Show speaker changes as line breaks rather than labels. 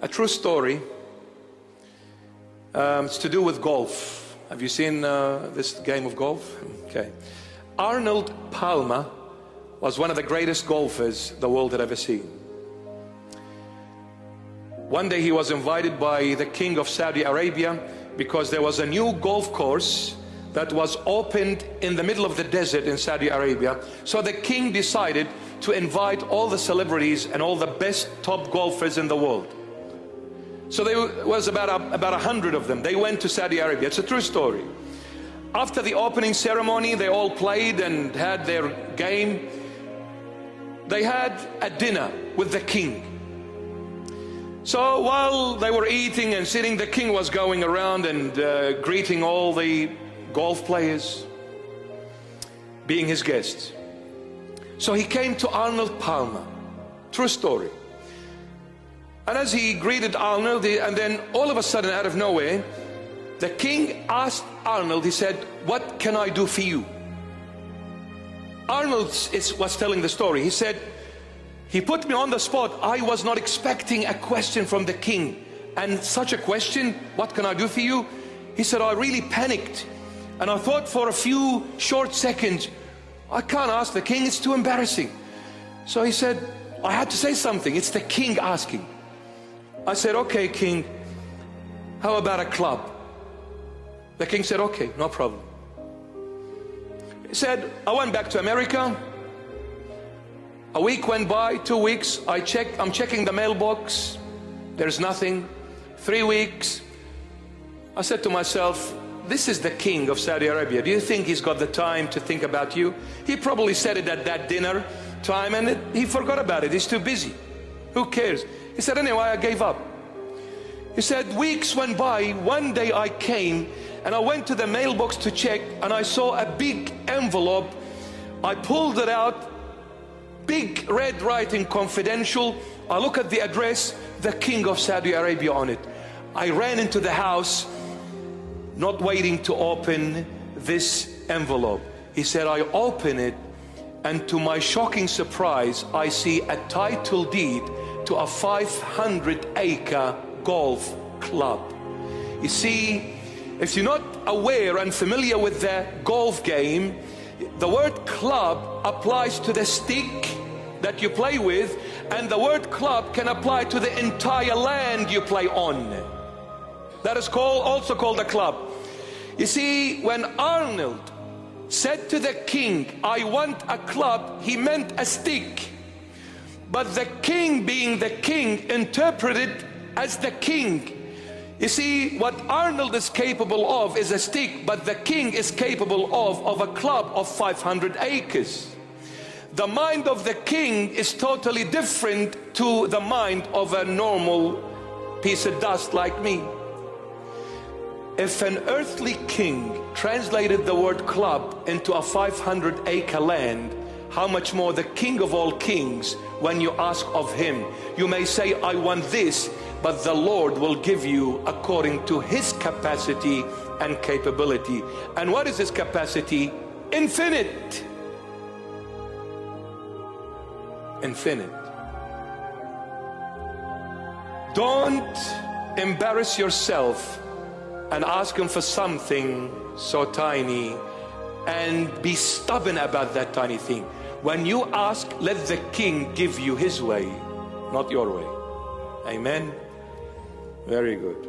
A true story. It's to do with golf. Have you seen this game of golf? Okay. Arnold Palmer was one of the greatest golfers the world had ever seen. One day he was invited by the king of Saudi Arabia because there was a new golf course that was opened in the middle of the desert in Saudi Arabia. So the king decided to invite all the celebrities and all the best top golfers in the world. So there was about 100 of them. They went to Saudi Arabia. It's a true story. After the opening ceremony, they all played and had their game. They had a dinner with the king. So while they were eating and sitting, the king was going around and greeting all the golf players, being his guests. So he came to Arnold Palmer. True story. And as he greeted Arnold, and then all of a sudden, out of nowhere, the king asked Arnold, he said, "What can I do for you?" Arnold was telling the story. He said, "He put me on the spot. I was not expecting a question from the king. And such a question, what can I do for you?" He said, "I really panicked. And I thought for a few short seconds, I can't ask the king, it's too embarrassing." So he said, "I had to say something. It's the king asking." I said, "Okay, king, how about a club?" The king said, "Okay, no problem." He said, "I went back to America. A week went by, 2 weeks. I'm checking the mailbox. There's nothing. 3 weeks. I said to myself, this is the king of Saudi Arabia. Do you think he's got the time to think about you? He probably said it at that dinner time and he forgot about it. He's too busy. Who cares?" He said, "Anyway, I gave up." He said, "Weeks went by. One day I came and I went to the mailbox to check and I saw a big envelope. I pulled it out, big red writing, confidential. I look at the address, the king of Saudi Arabia on it. I ran into the house, not waiting to open this envelope." He said, "I open it and to my shocking surprise, I see a title deed to a 500-acre golf club." You see, if you're not aware and familiar with the golf game, the word club applies to the stick that you play with, and the word club can apply to the entire land you play on. That is also called a club. You see, when Arnold said to the king, "I want a club," he meant a stick. But the king, being the king, interpreted as the king. You see, what Arnold is capable of is a stick, but the king is capable of a club of 500 acres. The mind of the king is totally different to the mind of a normal piece of dust like me. If an earthly king translated the word club into a 500-acre land, how much more the king of all kings, when you ask of him, you may say, "I want this," but the Lord will give you according to his capacity and capability. And what is his capacity? Infinite. Infinite. Don't embarrass yourself and ask him for something so tiny and be stubborn about that tiny thing. When you ask, let the king give you his way, not your way. Amen. Very good.